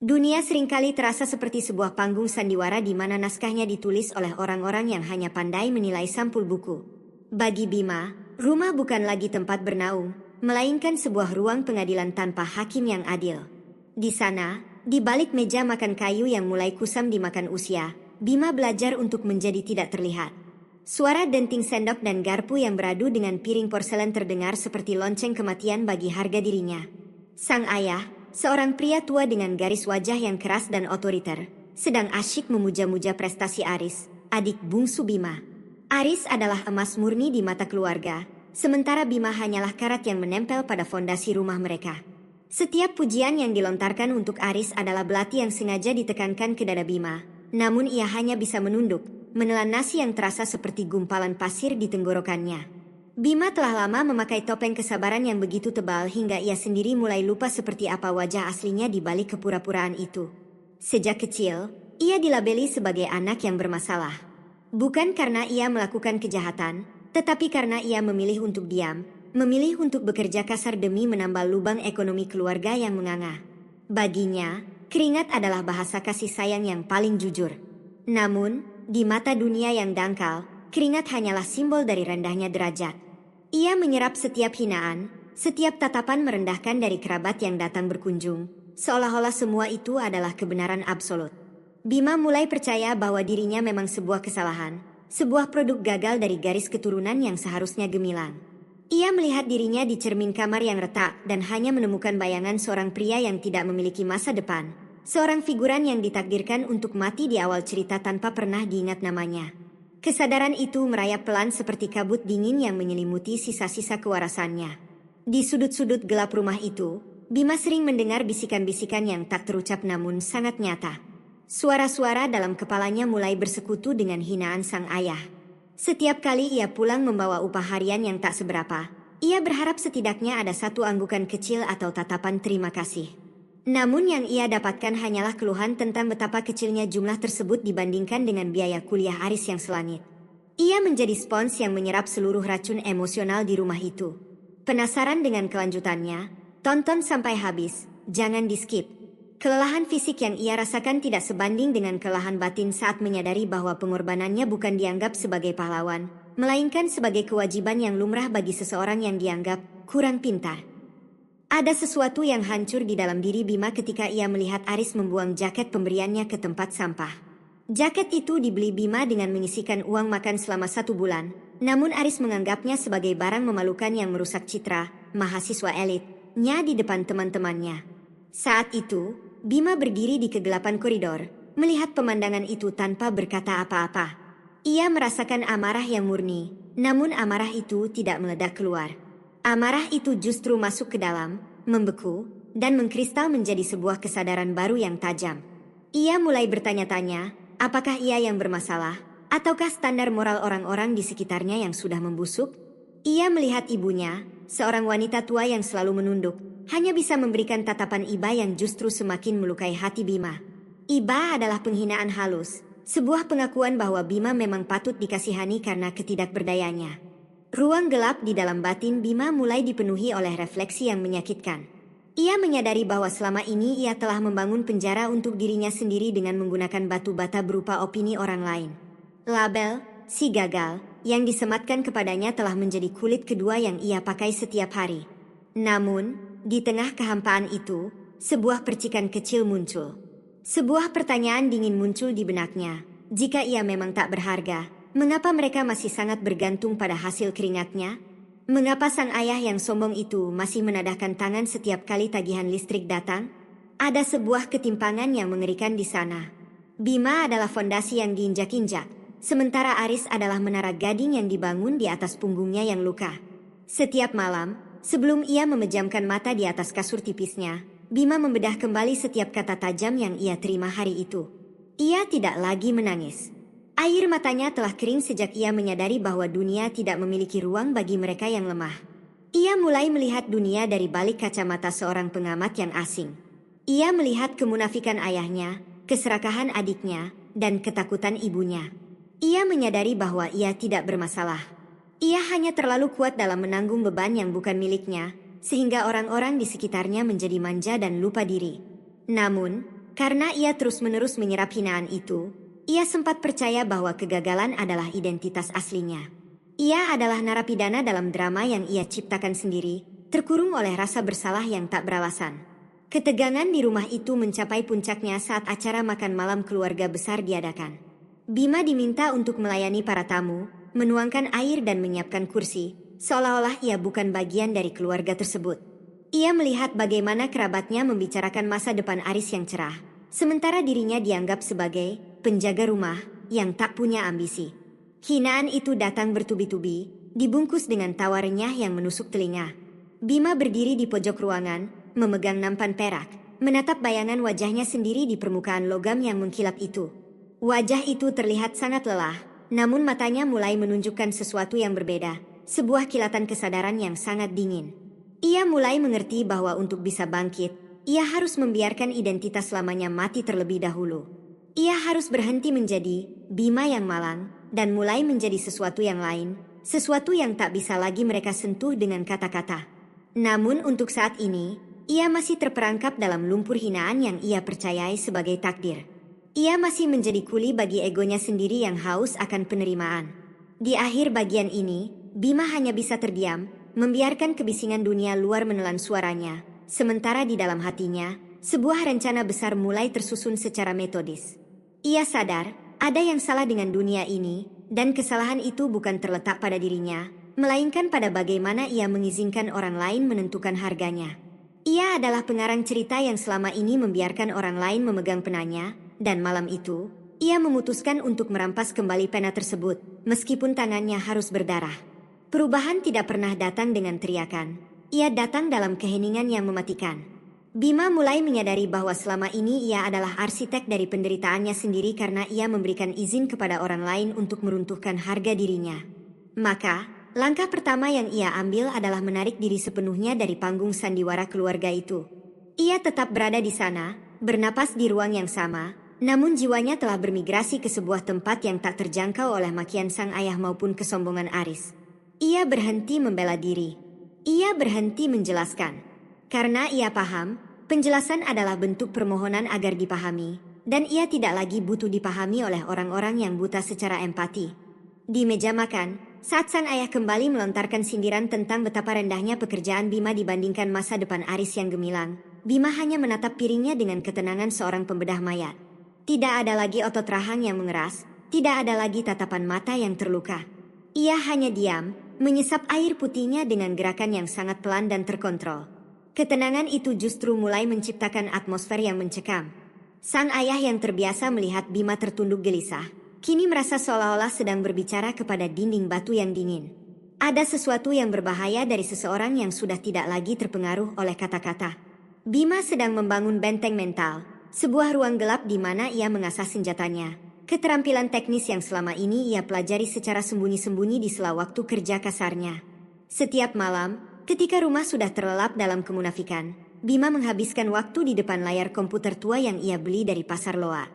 Dunia seringkali terasa seperti sebuah panggung sandiwara di mana naskahnya ditulis oleh orang-orang yang hanya pandai menilai sampul buku. Bagi Bima, rumah bukan lagi tempat bernaung, melainkan sebuah ruang pengadilan tanpa hakim yang adil. Di sana, di balik meja makan kayu yang mulai kusam dimakan usia, Bima belajar untuk menjadi tidak terlihat. Suara denting sendok dan garpu yang beradu dengan piring porselen terdengar seperti lonceng kematian bagi harga dirinya. Sang ayah, seorang pria tua dengan garis wajah yang keras dan otoriter, sedang asyik memuja-muja prestasi Aris, adik bungsu Bima. Aris adalah emas murni di mata keluarga, sementara Bima hanyalah karat yang menempel pada fondasi rumah mereka. Setiap pujian yang dilontarkan untuk Aris adalah belati yang sengaja ditekankan ke dada Bima, namun ia hanya bisa menunduk, menelan nasi yang terasa seperti gumpalan pasir di tenggorokannya. Bima telah lama memakai topeng kesabaran yang begitu tebal hingga ia sendiri mulai lupa seperti apa wajah aslinya di balik kepura-puraan itu. Sejak kecil, ia dilabeli sebagai anak yang bermasalah. Bukan karena ia melakukan kejahatan, tetapi karena ia memilih untuk diam, memilih untuk bekerja kasar demi menambal lubang ekonomi keluarga yang menganga. Baginya, keringat adalah bahasa kasih sayang yang paling jujur. Namun, di mata dunia yang dangkal, keringat hanyalah simbol dari rendahnya derajat. Ia menyerap setiap hinaan, setiap tatapan merendahkan dari kerabat yang datang berkunjung, seolah-olah semua itu adalah kebenaran absolut. Bima mulai percaya bahwa dirinya memang sebuah kesalahan, sebuah produk gagal dari garis keturunan yang seharusnya gemilang. Ia melihat dirinya di cermin kamar yang retak dan hanya menemukan bayangan seorang pria yang tidak memiliki masa depan, seorang figuran yang ditakdirkan untuk mati di awal cerita tanpa pernah diingat namanya. Kesadaran itu merayap pelan seperti kabut dingin yang menyelimuti sisa-sisa kewarasannya. Di sudut-sudut gelap rumah itu, Bima sering mendengar bisikan-bisikan yang tak terucap namun sangat nyata. Suara-suara dalam kepalanya mulai bersekutu dengan hinaan sang ayah. Setiap kali ia pulang membawa upah harian yang tak seberapa, ia berharap setidaknya ada satu anggukan kecil atau tatapan terima kasih. Namun yang ia dapatkan hanyalah keluhan tentang betapa kecilnya jumlah tersebut dibandingkan dengan biaya kuliah Aris yang selangit. Ia menjadi spons yang menyerap seluruh racun emosional di rumah itu. Penasaran dengan kelanjutannya? Tonton sampai habis, jangan di-skip. Kelelahan fisik yang ia rasakan tidak sebanding dengan kelelahan batin saat menyadari bahwa pengorbanannya bukan dianggap sebagai pahlawan, melainkan sebagai kewajiban yang lumrah bagi seseorang yang dianggap kurang pintar. Ada sesuatu yang hancur di dalam diri Bima ketika ia melihat Aris membuang jaket pemberiannya ke tempat sampah. Jaket itu dibeli Bima dengan menyisihkan uang makan selama 1 bulan, namun Aris menganggapnya sebagai barang memalukan yang merusak citra mahasiswa elitnya di depan teman-temannya. Saat itu, Bima berdiri di kegelapan koridor, melihat pemandangan itu tanpa berkata apa-apa. Ia merasakan amarah yang murni, namun amarah itu tidak meledak keluar. Amarah itu justru masuk ke dalam, membeku, dan mengkristal menjadi sebuah kesadaran baru yang tajam. Ia mulai bertanya-tanya, apakah ia yang bermasalah, ataukah standar moral orang-orang di sekitarnya yang sudah membusuk? Ia melihat ibunya, seorang wanita tua yang selalu menunduk, hanya bisa memberikan tatapan iba yang justru semakin melukai hati Bima. Iba adalah penghinaan halus, sebuah pengakuan bahwa Bima memang patut dikasihani karena ketidakberdayanya. Ruang gelap di dalam batin Bima mulai dipenuhi oleh refleksi yang menyakitkan. Ia menyadari bahwa selama ini ia telah membangun penjara untuk dirinya sendiri dengan menggunakan batu bata berupa opini orang lain. Label, si gagal, yang disematkan kepadanya telah menjadi kulit kedua yang ia pakai setiap hari. Namun, di tengah kehampaan itu, sebuah percikan kecil muncul. Sebuah pertanyaan dingin muncul di benaknya. Jika ia memang tak berharga, mengapa mereka masih sangat bergantung pada hasil keringatnya? Mengapa sang ayah yang sombong itu masih menadahkan tangan setiap kali tagihan listrik datang? Ada sebuah ketimpangan yang mengerikan di sana. Bima adalah fondasi yang diinjak-injak, sementara Aris adalah menara gading yang dibangun di atas punggungnya yang luka. Setiap malam, sebelum ia memejamkan mata di atas kasur tipisnya, Bima membedah kembali setiap kata tajam yang ia terima hari itu. Ia tidak lagi menangis. Air matanya telah kering sejak ia menyadari bahwa dunia tidak memiliki ruang bagi mereka yang lemah. Ia mulai melihat dunia dari balik kacamata seorang pengamat yang asing. Ia melihat kemunafikan ayahnya, keserakahan adiknya, dan ketakutan ibunya. Ia menyadari bahwa ia tidak bermasalah. Ia hanya terlalu kuat dalam menanggung beban yang bukan miliknya, sehingga orang-orang di sekitarnya menjadi manja dan lupa diri. Namun, Karena ia terus-menerus menyerap hinaan itu, ia sempat percaya bahwa kegagalan adalah identitas aslinya. Ia adalah narapidana dalam drama yang ia ciptakan sendiri, terkurung oleh rasa bersalah yang tak beralasan. Ketegangan di rumah itu mencapai puncaknya saat acara makan malam keluarga besar diadakan. Bima diminta untuk melayani para tamu, menuangkan air dan menyiapkan kursi, seolah-olah ia bukan bagian dari keluarga tersebut. Ia melihat bagaimana kerabatnya membicarakan masa depan Aris yang cerah, sementara dirinya dianggap sebagai penjaga rumah yang tak punya ambisi. Hinaan itu datang bertubi-tubi, dibungkus dengan tawa renyah yang menusuk telinga. Bima berdiri di pojok ruangan, memegang nampan perak, menatap bayangan wajahnya sendiri di permukaan logam yang mengkilap itu. Wajah itu terlihat sangat lelah, namun matanya mulai menunjukkan sesuatu yang berbeda, sebuah kilatan kesadaran yang sangat dingin. Ia mulai mengerti bahwa untuk bisa bangkit, ia harus membiarkan identitas lamanya mati terlebih dahulu. Ia harus berhenti menjadi Bima yang malang, dan mulai menjadi sesuatu yang lain, sesuatu yang tak bisa lagi mereka sentuh dengan kata-kata. Namun untuk saat ini, ia masih terperangkap dalam lumpur hinaan yang ia percayai sebagai takdir. Ia masih menjadi kuli bagi egonya sendiri yang haus akan penerimaan. Di akhir bagian ini, Bima hanya bisa terdiam, membiarkan kebisingan dunia luar menelan suaranya, sementara di dalam hatinya, sebuah rencana besar mulai tersusun secara metodis. Ia sadar, ada yang salah dengan dunia ini, dan kesalahan itu bukan terletak pada dirinya, melainkan pada bagaimana ia mengizinkan orang lain menentukan harganya. Ia adalah pengarang cerita yang selama ini membiarkan orang lain memegang penanya, dan malam itu, ia memutuskan untuk merampas kembali pena tersebut, meskipun tangannya harus berdarah. Perubahan tidak pernah datang dengan teriakan. Ia datang dalam keheningan yang mematikan. Bima mulai menyadari bahwa selama ini ia adalah arsitek dari penderitaannya sendiri karena ia memberikan izin kepada orang lain untuk meruntuhkan harga dirinya. Maka, langkah pertama yang ia ambil adalah menarik diri sepenuhnya dari panggung sandiwara keluarga itu. Ia tetap berada di sana, bernapas di ruang yang sama, namun jiwanya telah bermigrasi ke sebuah tempat yang tak terjangkau oleh makian sang ayah maupun kesombongan Aris. Ia berhenti membela diri. Ia berhenti menjelaskan. Karena ia paham, penjelasan adalah bentuk permohonan agar dipahami, dan ia tidak lagi butuh dipahami oleh orang-orang yang buta secara empati. Di meja makan, saat sang ayah kembali melontarkan sindiran tentang betapa rendahnya pekerjaan Bima dibandingkan masa depan Aris yang gemilang, Bima hanya menatap piringnya dengan ketenangan seorang pembedah mayat. Tidak ada lagi otot rahang yang mengeras, tidak ada lagi tatapan mata yang terluka. Ia hanya diam, menyesap air putihnya dengan gerakan yang sangat pelan dan terkontrol. Ketenangan itu justru mulai menciptakan atmosfer yang mencekam. Sang ayah yang terbiasa melihat Bima tertunduk gelisah, kini merasa seolah-olah sedang berbicara kepada dinding batu yang dingin. Ada sesuatu yang berbahaya dari seseorang yang sudah tidak lagi terpengaruh oleh kata-kata. Bima sedang membangun benteng mental, sebuah ruang gelap di mana ia mengasah senjatanya. Keterampilan teknis yang selama ini ia pelajari secara sembunyi-sembunyi di sela waktu kerja kasarnya. Setiap malam, ketika rumah sudah terlelap dalam kemunafikan, Bima menghabiskan waktu di depan layar komputer tua yang ia beli dari pasar Loa.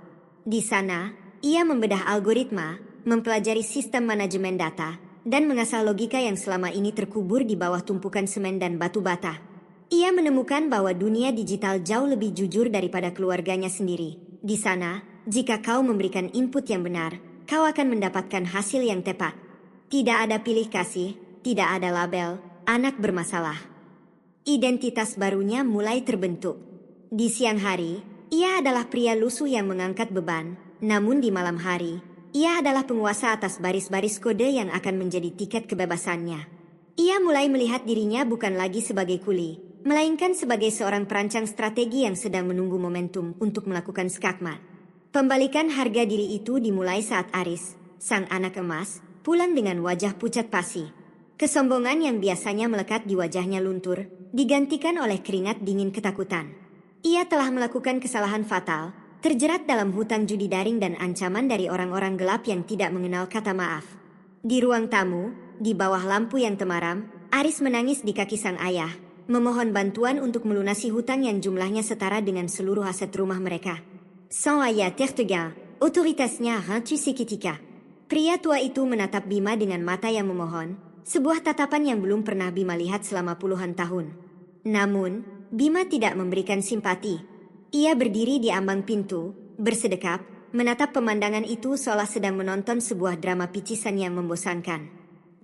Di sana, ia membedah algoritma, mempelajari sistem manajemen data, dan mengasah logika yang selama ini terkubur di bawah tumpukan semen dan batu bata. Ia menemukan bahwa dunia digital jauh lebih jujur daripada keluarganya sendiri. Di sana, jika kau memberikan input yang benar, kau akan mendapatkan hasil yang tepat. Tidak ada pilih kasih, tidak ada label, anak bermasalah. Identitas barunya mulai terbentuk. Di siang hari, ia adalah pria lusuh yang mengangkat beban, namun di malam hari, ia adalah penguasa atas baris-baris kode yang akan menjadi tiket kebebasannya. Ia mulai melihat dirinya bukan lagi sebagai kuli, melainkan sebagai seorang perancang strategi yang sedang menunggu momentum untuk melakukan skakmat. Pembalikan harga diri itu dimulai saat Aris, sang anak emas, pulang dengan wajah pucat pasi. Kesombongan yang biasanya melekat di wajahnya luntur, digantikan oleh keringat dingin ketakutan. Ia telah melakukan kesalahan fatal, terjerat dalam hutang judi daring dan ancaman dari orang-orang gelap yang tidak mengenal kata maaf. Di ruang tamu, di bawah lampu yang temaram, Aris menangis di kaki sang ayah, memohon bantuan untuk melunasi hutang yang jumlahnya setara dengan seluruh aset rumah mereka. Sang ayah tertegun, otoritasnya rancu seketika. Pria tua itu menatap Bima dengan mata yang memohon, sebuah tatapan yang belum pernah Bima lihat selama puluhan tahun. Namun, Bima tidak memberikan simpati. Ia berdiri di ambang pintu, bersedekap, menatap pemandangan itu seolah sedang menonton sebuah drama picisan yang membosankan.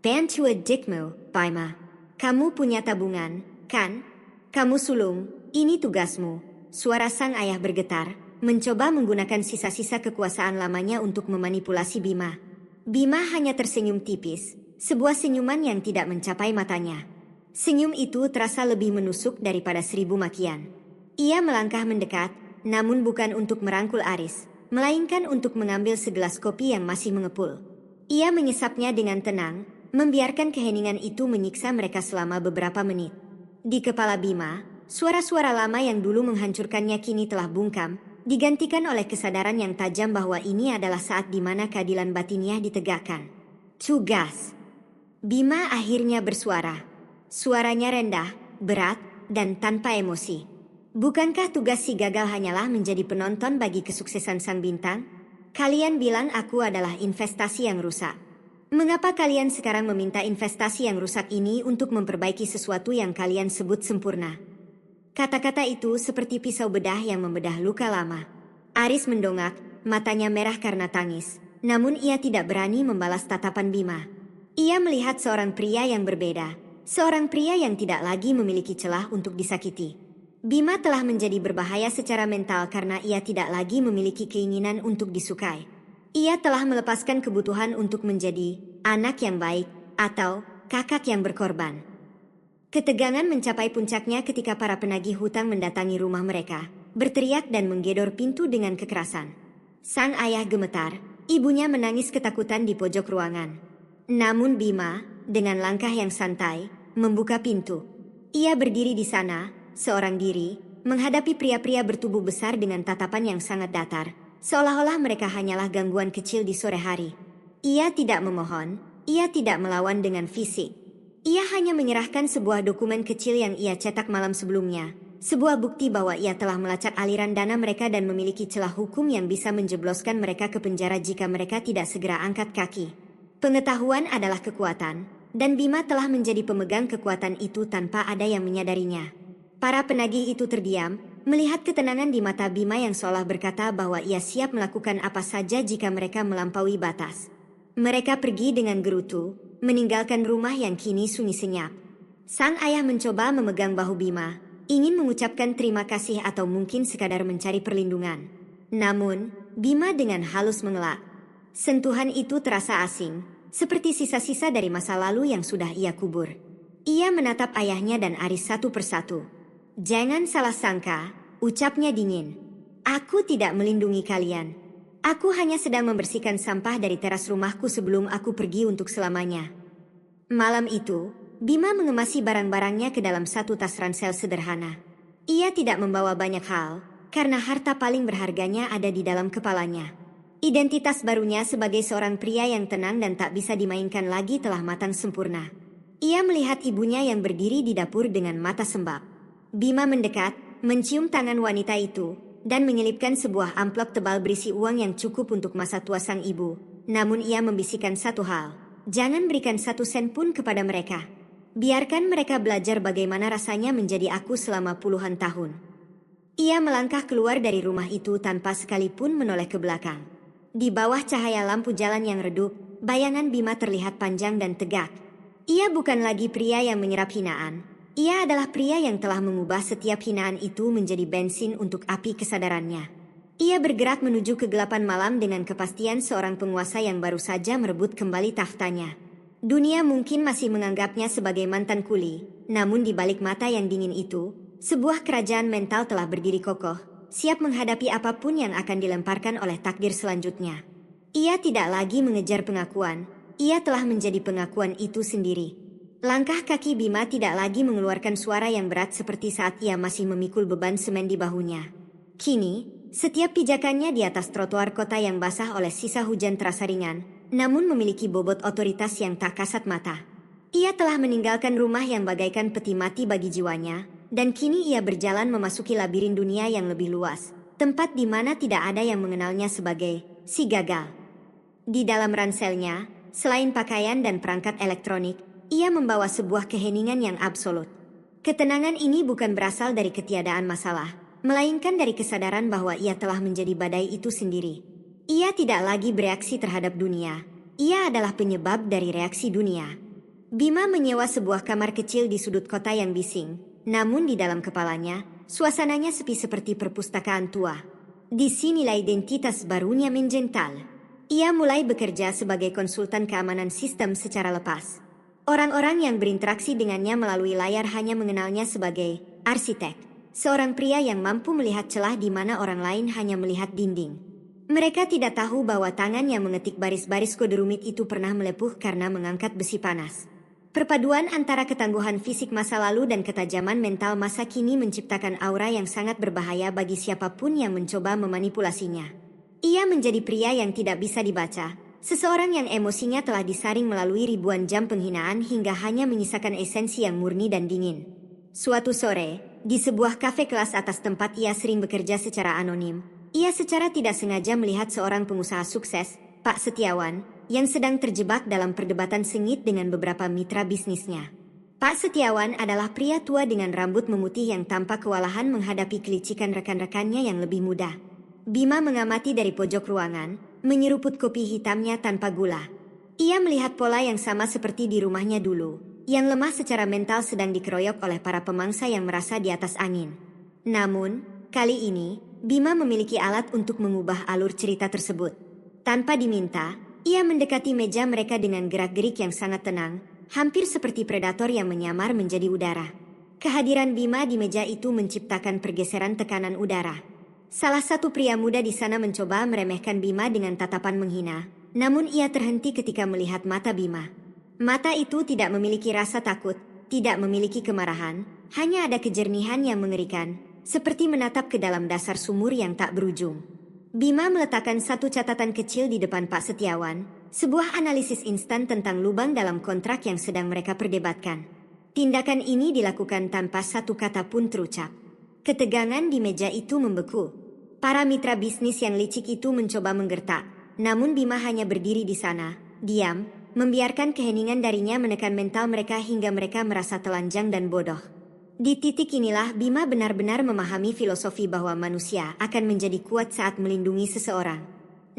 Bantu adikmu, Bima. Kamu punya tabungan, kan? Kamu sulung, ini tugasmu. Suara sang ayah bergetar, mencoba menggunakan sisa-sisa kekuasaan lamanya untuk memanipulasi Bima. Bima hanya tersenyum tipis, sebuah senyuman yang tidak mencapai matanya. Senyum itu terasa lebih menusuk daripada 1000 makian. Ia melangkah mendekat, namun bukan untuk merangkul Aris, melainkan untuk mengambil segelas kopi yang masih mengepul. Ia mengisapnya dengan tenang, membiarkan keheningan itu menyiksa mereka selama beberapa menit. Di kepala Bima, suara-suara lama yang dulu menghancurkannya kini telah bungkam, digantikan oleh kesadaran yang tajam bahwa ini adalah saat di mana keadilan batiniah ditegakkan. Tugas. Bima akhirnya bersuara. Suaranya rendah, berat, dan tanpa emosi. Bukankah tugas si gagal hanyalah menjadi penonton bagi kesuksesan sang bintang? Kalian bilang aku adalah investasi yang rusak. Mengapa kalian sekarang meminta investasi yang rusak ini untuk memperbaiki sesuatu yang kalian sebut sempurna? Kata-kata itu seperti pisau bedah yang membedah luka lama. Aris mendongak, matanya merah karena tangis. Namun ia tidak berani membalas tatapan Bima. Ia melihat seorang pria yang berbeda. Seorang pria yang tidak lagi memiliki celah untuk disakiti. Bima telah menjadi berbahaya secara mental karena ia tidak lagi memiliki keinginan untuk disukai. Ia telah melepaskan kebutuhan untuk menjadi anak yang baik atau kakak yang berkorban. Ketegangan mencapai puncaknya ketika para penagih hutang mendatangi rumah mereka, berteriak dan menggedor pintu dengan kekerasan. Sang ayah gemetar, ibunya menangis ketakutan di pojok ruangan. Namun Bima, dengan langkah yang santai, membuka pintu. Ia berdiri di sana, seorang diri, menghadapi pria-pria bertubuh besar dengan tatapan yang sangat datar, seolah-olah mereka hanyalah gangguan kecil di sore hari. Ia tidak memohon, ia tidak melawan dengan fisik. Ia hanya menyerahkan sebuah dokumen kecil yang ia cetak malam sebelumnya. Sebuah bukti bahwa ia telah melacak aliran dana mereka dan memiliki celah hukum yang bisa menjebloskan mereka ke penjara jika mereka tidak segera angkat kaki. Pengetahuan adalah kekuatan, dan Bima telah menjadi pemegang kekuatan itu tanpa ada yang menyadarinya. Para penagih itu terdiam, melihat ketenangan di mata Bima yang seolah berkata bahwa ia siap melakukan apa saja jika mereka melampaui batas. Mereka pergi dengan gerutu, meninggalkan rumah yang kini sunyi senyap. Sang ayah mencoba memegang bahu Bima, ingin mengucapkan terima kasih atau mungkin sekadar mencari perlindungan. Namun, Bima dengan halus mengelak. Sentuhan itu terasa asing, seperti sisa-sisa dari masa lalu yang sudah ia kubur. Ia menatap ayahnya dan Aris satu persatu. Jangan salah sangka, ucapnya dingin. Aku tidak melindungi kalian. Aku hanya sedang membersihkan sampah dari teras rumahku sebelum aku pergi untuk selamanya. Malam itu, Bima mengemasi barang-barangnya ke dalam satu tas ransel sederhana. Ia tidak membawa banyak hal, karena harta paling berharganya ada di dalam kepalanya. Identitas barunya sebagai seorang pria yang tenang dan tak bisa dimainkan lagi telah matang sempurna. Ia melihat ibunya yang berdiri di dapur dengan mata sembab. Bima mendekat, mencium tangan wanita itu, dan menyelipkan sebuah amplop tebal berisi uang yang cukup untuk masa tua sang ibu. Namun ia membisikkan satu hal, jangan berikan 1 sen pun kepada mereka. Biarkan mereka belajar bagaimana rasanya menjadi aku selama puluhan tahun. Ia melangkah keluar dari rumah itu tanpa sekalipun menoleh ke belakang. Di bawah cahaya lampu jalan yang redup, bayangan Bima terlihat panjang dan tegak. Ia bukan lagi pria yang menyerap hinaan. Ia adalah pria yang telah mengubah setiap hinaan itu menjadi bensin untuk api kesadarannya. Ia bergerak menuju kegelapan malam dengan kepastian seorang penguasa yang baru saja merebut kembali tahtanya. Dunia mungkin masih menganggapnya sebagai mantan kuli, namun di balik mata yang dingin itu, sebuah kerajaan mental telah berdiri kokoh, siap menghadapi apapun yang akan dilemparkan oleh takdir selanjutnya. Ia tidak lagi mengejar pengakuan, ia telah menjadi pengakuan itu sendiri. Langkah kaki Bima tidak lagi mengeluarkan suara yang berat seperti saat ia masih memikul beban semen di bahunya. Kini, setiap pijakannya di atas trotoar kota yang basah oleh sisa hujan terasa ringan, namun memiliki bobot otoritas yang tak kasat mata. Ia telah meninggalkan rumah yang bagaikan peti mati bagi jiwanya, dan kini ia berjalan memasuki labirin dunia yang lebih luas, tempat di mana tidak ada yang mengenalnya sebagai si gagal. Di dalam ranselnya, selain pakaian dan perangkat elektronik, ia membawa sebuah keheningan yang absolut. Ketenangan ini bukan berasal dari ketiadaan masalah, melainkan dari kesadaran bahwa ia telah menjadi badai itu sendiri. Ia tidak lagi bereaksi terhadap dunia. Ia adalah penyebab dari reaksi dunia. Bima menyewa sebuah kamar kecil di sudut kota yang bising. Namun di dalam kepalanya, suasananya sepi seperti perpustakaan tua. Disinilah identitas barunya menjental. Ia mulai bekerja sebagai konsultan keamanan sistem secara lepas. Orang-orang yang berinteraksi dengannya melalui layar hanya mengenalnya sebagai arsitek. Seorang pria yang mampu melihat celah di mana orang lain hanya melihat dinding. Mereka tidak tahu bahwa tangan yang mengetik baris-baris kode rumit itu pernah melepuh karena mengangkat besi panas. Perpaduan antara ketangguhan fisik masa lalu dan ketajaman mental masa kini menciptakan aura yang sangat berbahaya bagi siapapun yang mencoba memanipulasinya. Ia menjadi pria yang tidak bisa dibaca, seseorang yang emosinya telah disaring melalui ribuan jam penghinaan hingga hanya menyisakan esensi yang murni dan dingin. Suatu sore, di sebuah kafe kelas atas tempat ia sering bekerja secara anonim, ia secara tidak sengaja melihat seorang pengusaha sukses, Pak Setiawan, yang sedang terjebak dalam perdebatan sengit dengan beberapa mitra bisnisnya. Pak Setiawan adalah pria tua dengan rambut memutih yang tampak kewalahan menghadapi kelicikan rekan-rekannya yang lebih muda. Bima mengamati dari pojok ruangan, menyeruput kopi hitamnya tanpa gula. Ia melihat pola yang sama seperti di rumahnya dulu, yang lemah secara mental sedang dikeroyok oleh para pemangsa yang merasa di atas angin. Namun, kali ini, Bima memiliki alat untuk mengubah alur cerita tersebut. Tanpa diminta, ia mendekati meja mereka dengan gerak-gerik yang sangat tenang, hampir seperti predator yang menyamar menjadi udara. Kehadiran Bima di meja itu menciptakan pergeseran tekanan udara. Salah satu pria muda di sana mencoba meremehkan Bima dengan tatapan menghina, namun ia terhenti ketika melihat mata Bima. Mata itu tidak memiliki rasa takut, tidak memiliki kemarahan, hanya ada kejernihan yang mengerikan, seperti menatap ke dalam dasar sumur yang tak berujung. Bima meletakkan satu catatan kecil di depan Pak Setiawan, sebuah analisis instan tentang lubang dalam kontrak yang sedang mereka perdebatkan. Tindakan ini dilakukan tanpa satu kata pun terucap. Ketegangan di meja itu membeku. Para mitra bisnis yang licik itu mencoba menggertak, namun Bima hanya berdiri di sana, diam, membiarkan keheningan darinya menekan mental mereka hingga mereka merasa telanjang dan bodoh. Di titik inilah Bima benar-benar memahami filosofi bahwa manusia akan menjadi kuat saat melindungi seseorang.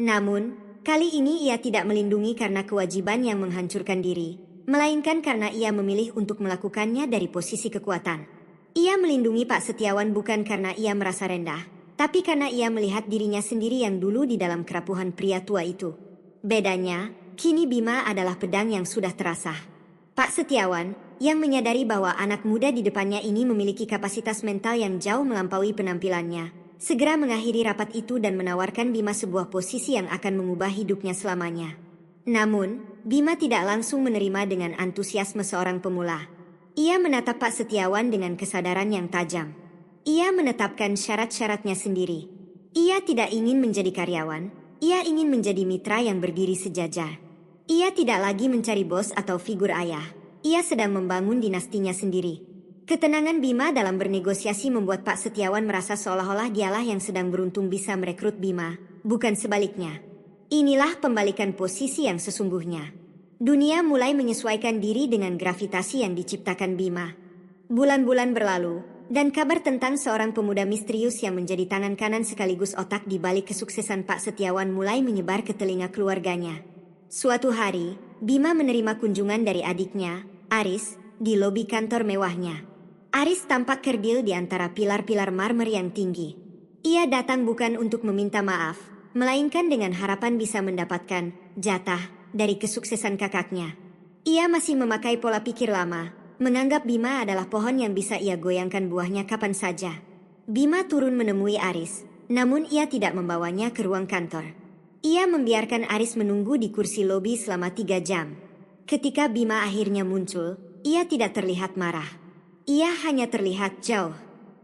Namun, kali ini ia tidak melindungi karena kewajiban yang menghancurkan diri, melainkan karena ia memilih untuk melakukannya dari posisi kekuatan. Ia melindungi Pak Setiawan bukan karena ia merasa rendah, tapi karena ia melihat dirinya sendiri yang dulu di dalam kerapuhan pria tua itu. Bedanya, kini Bima adalah pedang yang sudah terasah. Pak Setiawan, yang menyadari bahwa anak muda di depannya ini memiliki kapasitas mental yang jauh melampaui penampilannya, segera mengakhiri rapat itu dan menawarkan Bima sebuah posisi yang akan mengubah hidupnya selamanya. Namun, Bima tidak langsung menerima dengan antusiasme seorang pemula. Ia menatap Pak Setiawan dengan kesadaran yang tajam. Ia menetapkan syarat-syaratnya sendiri. Ia tidak ingin menjadi karyawan, ia ingin menjadi mitra yang berdiri sejajar. Ia tidak lagi mencari bos atau figur ayah. Ia sedang membangun dinastinya sendiri. Ketenangan Bima dalam bernegosiasi membuat Pak Setiawan merasa seolah-olah dialah yang sedang beruntung bisa merekrut Bima, bukan sebaliknya. Inilah pembalikan posisi yang sesungguhnya. Dunia mulai menyesuaikan diri dengan gravitasi yang diciptakan Bima. Bulan-bulan berlalu, dan kabar tentang seorang pemuda misterius yang menjadi tangan kanan sekaligus otak di balik kesuksesan Pak Setiawan mulai menyebar ke telinga keluarganya. Suatu hari, Bima menerima kunjungan dari adiknya, Aris, di lobi kantor mewahnya. Aris tampak kerdil di antara pilar-pilar marmer yang tinggi. Ia datang bukan untuk meminta maaf, melainkan dengan harapan bisa mendapatkan jatah dari kesuksesan kakaknya. Ia masih memakai pola pikir lama, menganggap Bima adalah pohon yang bisa ia goyangkan buahnya kapan saja. Bima turun menemui Aris, namun ia tidak membawanya ke ruang kantor. Ia membiarkan Aris menunggu di kursi lobi selama 3 jam. Ketika Bima akhirnya muncul, ia tidak terlihat marah. Ia hanya terlihat jauh.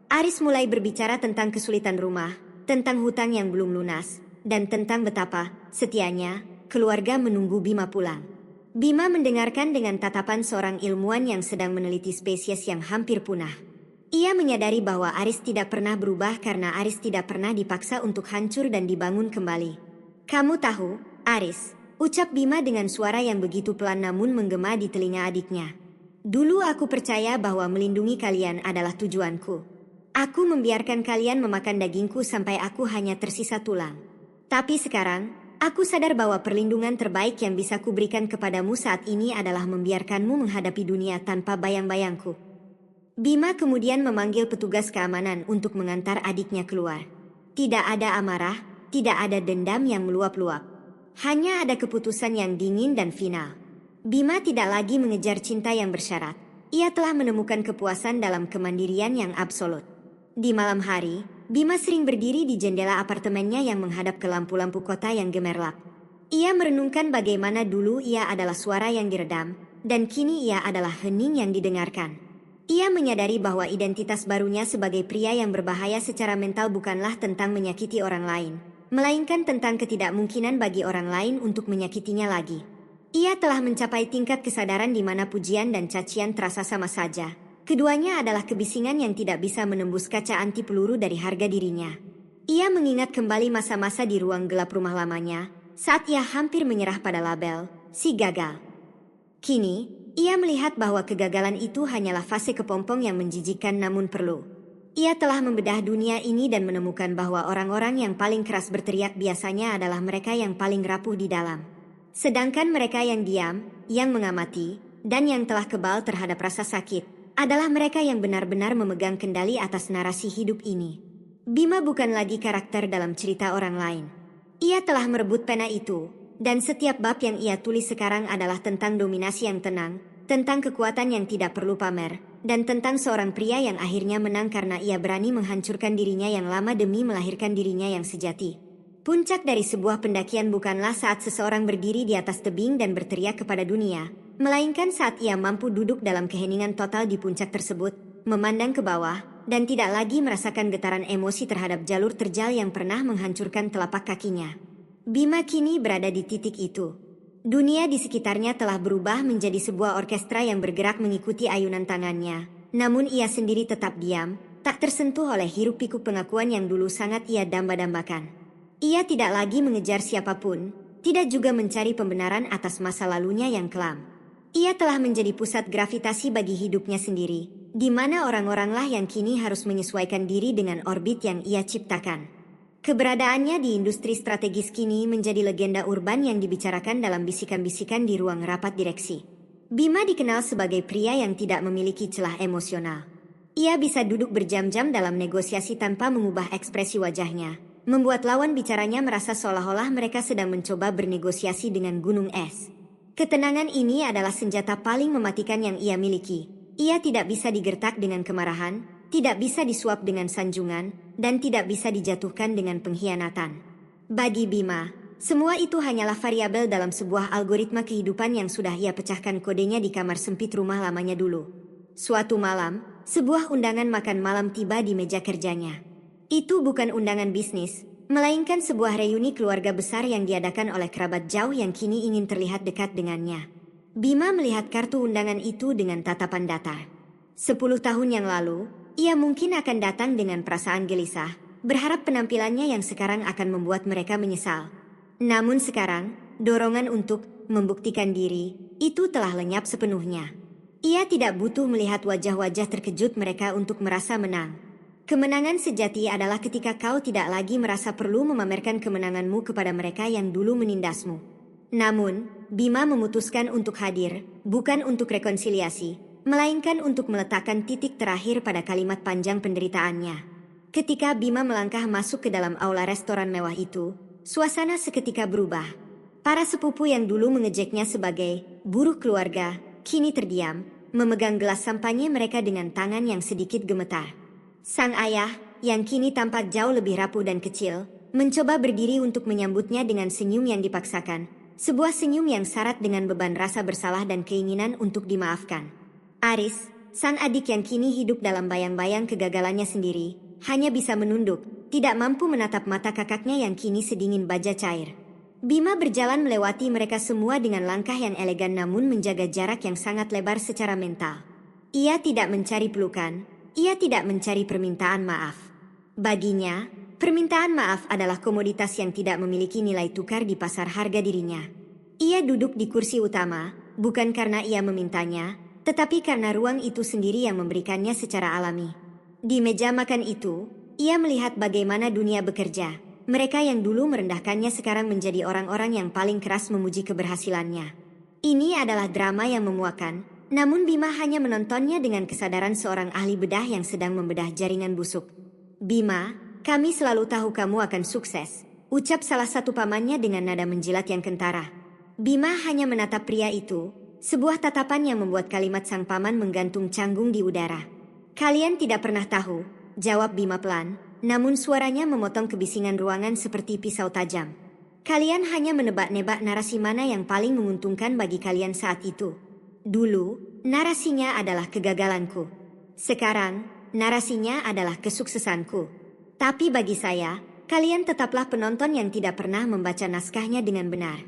Aris mulai berbicara tentang kesulitan rumah, tentang hutang yang belum lunas, dan tentang betapa setianya keluarga menunggu Bima pulang. Bima mendengarkan dengan tatapan seorang ilmuwan yang sedang meneliti spesies yang hampir punah. Ia menyadari bahwa Aris tidak pernah berubah karena Aris tidak pernah dipaksa untuk hancur dan dibangun kembali. Kamu tahu, Aris, ucap Bima dengan suara yang begitu pelan namun menggema di telinga adiknya. Dulu aku percaya bahwa melindungi kalian adalah tujuanku. Aku membiarkan kalian memakan dagingku sampai aku hanya tersisa tulang. Tapi sekarang, aku sadar bahwa perlindungan terbaik yang bisa kuberikan kepadamu saat ini adalah membiarkanmu menghadapi dunia tanpa bayang-bayangku. Bima kemudian memanggil petugas keamanan untuk mengantar adiknya keluar. Tidak ada amarah, tidak ada dendam yang meluap-luap. Hanya ada keputusan yang dingin dan final. Bima tidak lagi mengejar cinta yang bersyarat. Ia telah menemukan kepuasan dalam kemandirian yang absolut. Di malam hari, Bima sering berdiri di jendela apartemennya yang menghadap ke lampu-lampu kota yang gemerlap. Ia merenungkan bagaimana dulu ia adalah suara yang diredam, dan kini ia adalah hening yang didengarkan. Ia menyadari bahwa identitas barunya sebagai pria yang berbahaya secara mental bukanlah tentang menyakiti orang lain, melainkan tentang ketidakmungkinan bagi orang lain untuk menyakitinya lagi. Ia telah mencapai tingkat kesadaran di mana pujian dan cacian terasa sama saja. Keduanya adalah kebisingan yang tidak bisa menembus kaca anti peluru dari harga dirinya. Ia mengingat kembali masa-masa di ruang gelap rumah lamanya, saat ia hampir menyerah pada label, si gagal. Kini, ia melihat bahwa kegagalan itu hanyalah fase kepompong yang menjijikkan namun perlu. Ia telah membedah dunia ini dan menemukan bahwa orang-orang yang paling keras berteriak biasanya adalah mereka yang paling rapuh di dalam. Sedangkan mereka yang diam, yang mengamati, dan yang telah kebal terhadap rasa sakit, adalah mereka yang benar-benar memegang kendali atas narasi hidup ini. Bima bukan lagi karakter dalam cerita orang lain. Ia telah merebut pena itu, dan setiap bab yang ia tulis sekarang adalah tentang dominasi yang tenang, tentang kekuatan yang tidak perlu pamer, dan tentang seorang pria yang akhirnya menang karena ia berani menghancurkan dirinya yang lama demi melahirkan dirinya yang sejati. Puncak dari sebuah pendakian bukanlah saat seseorang berdiri di atas tebing dan berteriak kepada dunia, melainkan saat ia mampu duduk dalam keheningan total di puncak tersebut, memandang ke bawah, dan tidak lagi merasakan getaran emosi terhadap jalur terjal yang pernah menghancurkan telapak kakinya. Bima kini berada di titik itu. Dunia di sekitarnya telah berubah menjadi sebuah orkestra yang bergerak mengikuti ayunan tangannya, namun ia sendiri tetap diam, tak tersentuh oleh hiruk-pikuk pengakuan yang dulu sangat ia damba-dambakan. Ia tidak lagi mengejar siapapun, tidak juga mencari pembenaran atas masa lalunya yang kelam. Ia telah menjadi pusat gravitasi bagi hidupnya sendiri, di mana orang-oranglah yang kini harus menyesuaikan diri dengan orbit yang ia ciptakan. Keberadaannya di industri strategis kini menjadi legenda urban yang dibicarakan dalam bisikan-bisikan di ruang rapat direksi. Bima dikenal sebagai pria yang tidak memiliki celah emosional. Ia bisa duduk berjam-jam dalam negosiasi tanpa mengubah ekspresi wajahnya, membuat lawan bicaranya merasa seolah-olah mereka sedang mencoba bernegosiasi dengan gunung es. Ketenangan ini adalah senjata paling mematikan yang ia miliki. Ia tidak bisa digertak dengan kemarahan, tidak bisa disuap dengan sanjungan, dan tidak bisa dijatuhkan dengan pengkhianatan. Bagi Bima, semua itu hanyalah variabel dalam sebuah algoritma kehidupan yang sudah ia pecahkan kodenya di kamar sempit rumah lamanya dulu. Suatu malam, sebuah undangan makan malam tiba di meja kerjanya. Itu bukan undangan bisnis, melainkan sebuah reuni keluarga besar yang diadakan oleh kerabat jauh yang kini ingin terlihat dekat dengannya. Bima melihat kartu undangan itu dengan tatapan datar. 10 tahun yang lalu, ia mungkin akan datang dengan perasaan gelisah, berharap penampilannya yang sekarang akan membuat mereka menyesal. Namun sekarang, dorongan untuk membuktikan diri, itu telah lenyap sepenuhnya. Ia tidak butuh melihat wajah-wajah terkejut mereka untuk merasa menang. Kemenangan sejati adalah ketika kau tidak lagi merasa perlu memamerkan kemenanganmu kepada mereka yang dulu menindasmu. Namun, Bima memutuskan untuk hadir, bukan untuk rekonsiliasi, melainkan untuk meletakkan titik terakhir pada kalimat panjang penderitaannya. Ketika Bima melangkah masuk ke dalam aula restoran mewah itu, suasana seketika berubah. Para sepupu yang dulu mengejeknya sebagai buruh keluarga, kini terdiam, memegang gelas sampanye mereka dengan tangan yang sedikit gemetar. Sang ayah, yang kini tampak jauh lebih rapuh dan kecil, mencoba berdiri untuk menyambutnya dengan senyum yang dipaksakan, sebuah senyum yang syarat dengan beban rasa bersalah dan keinginan untuk dimaafkan. Aris, sang adik yang kini hidup dalam bayang-bayang kegagalannya sendiri, hanya bisa menunduk, tidak mampu menatap mata kakaknya yang kini sedingin baja cair. Bima berjalan melewati mereka semua dengan langkah yang elegan namun menjaga jarak yang sangat lebar secara mental. Ia tidak mencari pelukan. Ia tidak mencari permintaan maaf. Baginya, permintaan maaf adalah komoditas yang tidak memiliki nilai tukar di pasar harga dirinya. Ia duduk di kursi utama, bukan karena ia memintanya, tetapi karena ruang itu sendiri yang memberikannya secara alami. Di meja makan itu, ia melihat bagaimana dunia bekerja. Mereka yang dulu merendahkannya sekarang menjadi orang-orang yang paling keras memuji keberhasilannya. Ini adalah drama yang memuakkan, namun Bima hanya menontonnya dengan kesadaran seorang ahli bedah yang sedang membedah jaringan busuk. "Bima, kami selalu tahu kamu akan sukses," ucap salah satu pamannya dengan nada menjilat yang kentara. Bima hanya menatap pria itu, sebuah tatapan yang membuat kalimat sang paman menggantung canggung di udara. "Kalian tidak pernah tahu," jawab Bima pelan, namun suaranya memotong kebisingan ruangan seperti pisau tajam. "Kalian hanya menebak-nebak narasi mana yang paling menguntungkan bagi kalian saat itu. Dulu, narasinya adalah kegagalanku. Sekarang, narasinya adalah kesuksesanku. Tapi bagi saya, kalian tetaplah penonton yang tidak pernah membaca naskahnya dengan benar."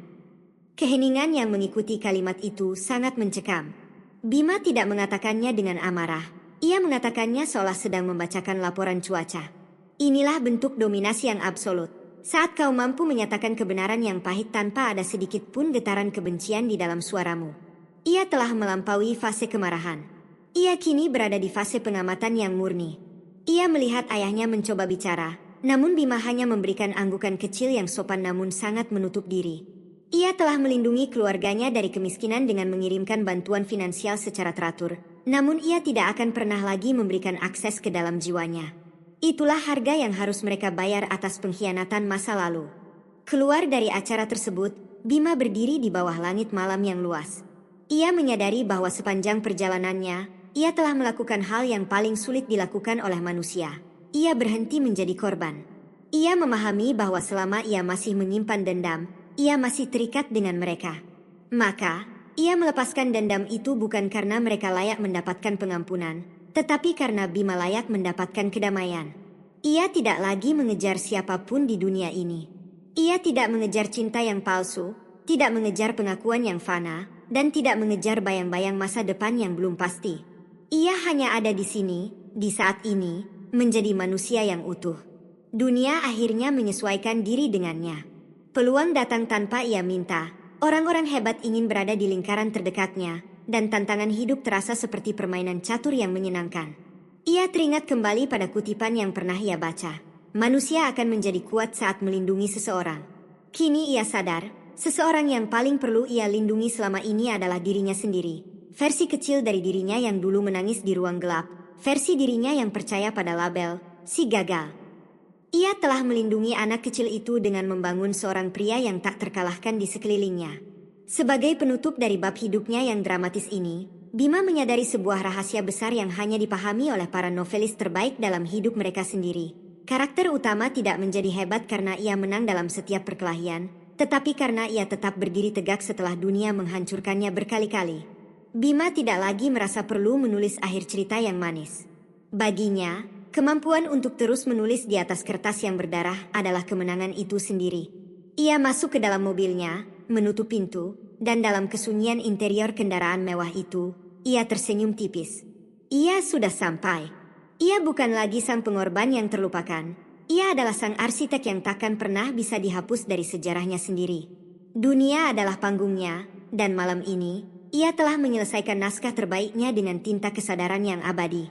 Keheningan yang mengikuti kalimat itu sangat mencekam. Bima tidak mengatakannya dengan amarah. Ia mengatakannya seolah sedang membacakan laporan cuaca. "Inilah bentuk dominasi yang absolut. Saat kau mampu menyatakan kebenaran yang pahit tanpa ada sedikit pun getaran kebencian di dalam suaramu." Ia telah melampaui fase kemarahan. Ia kini berada di fase pengamatan yang murni. Ia melihat ayahnya mencoba bicara, namun Bima hanya memberikan anggukan kecil yang sopan namun sangat menutup diri. Ia telah melindungi keluarganya dari kemiskinan dengan mengirimkan bantuan finansial secara teratur, namun ia tidak akan pernah lagi memberikan akses ke dalam jiwanya. Itulah harga yang harus mereka bayar atas pengkhianatan masa lalu. Keluar dari acara tersebut, Bima berdiri di bawah langit malam yang luas. Ia menyadari bahwa sepanjang perjalanannya, ia telah melakukan hal yang paling sulit dilakukan oleh manusia. Ia berhenti menjadi korban. Ia memahami bahwa selama ia masih menyimpan dendam, ia masih terikat dengan mereka. Maka, ia melepaskan dendam itu bukan karena mereka layak mendapatkan pengampunan, tetapi karena Bima layak mendapatkan kedamaian. Ia tidak lagi mengejar siapapun di dunia ini. Ia tidak mengejar cinta yang palsu, tidak mengejar pengakuan yang fana, dan tidak mengejar bayang-bayang masa depan yang belum pasti. Ia hanya ada di sini, di saat ini, menjadi manusia yang utuh. Dunia akhirnya menyesuaikan diri dengannya. Peluang datang tanpa ia minta. Orang-orang hebat ingin berada di lingkaran terdekatnya, dan tantangan hidup terasa seperti permainan catur yang menyenangkan. Ia teringat kembali pada kutipan yang pernah ia baca. Manusia akan menjadi kuat saat melindungi seseorang. Kini ia sadar, seseorang yang paling perlu ia lindungi selama ini adalah dirinya sendiri. Versi kecil dari dirinya yang dulu menangis di ruang gelap, versi dirinya yang percaya pada label, si gagal. Ia telah melindungi anak kecil itu dengan membangun seorang pria yang tak terkalahkan di sekelilingnya. Sebagai penutup dari bab hidupnya yang dramatis ini, Bima menyadari sebuah rahasia besar yang hanya dipahami oleh para novelis terbaik dalam hidup mereka sendiri. Karakter utama tidak menjadi hebat karena ia menang dalam setiap perkelahian, tetapi karena ia tetap berdiri tegak setelah dunia menghancurkannya berkali-kali. Bima tidak lagi merasa perlu menulis akhir cerita yang manis. Baginya, kemampuan untuk terus menulis di atas kertas yang berdarah adalah kemenangan itu sendiri. Ia masuk ke dalam mobilnya, menutup pintu, dan dalam kesunyian interior kendaraan mewah itu, ia tersenyum tipis. Ia sudah sampai. Ia bukan lagi sang pengorban yang terlupakan. Ia adalah sang arsitek yang takkan pernah bisa dihapus dari sejarahnya sendiri. Dunia adalah panggungnya, dan malam ini, ia telah menyelesaikan naskah terbaiknya dengan tinta kesadaran yang abadi.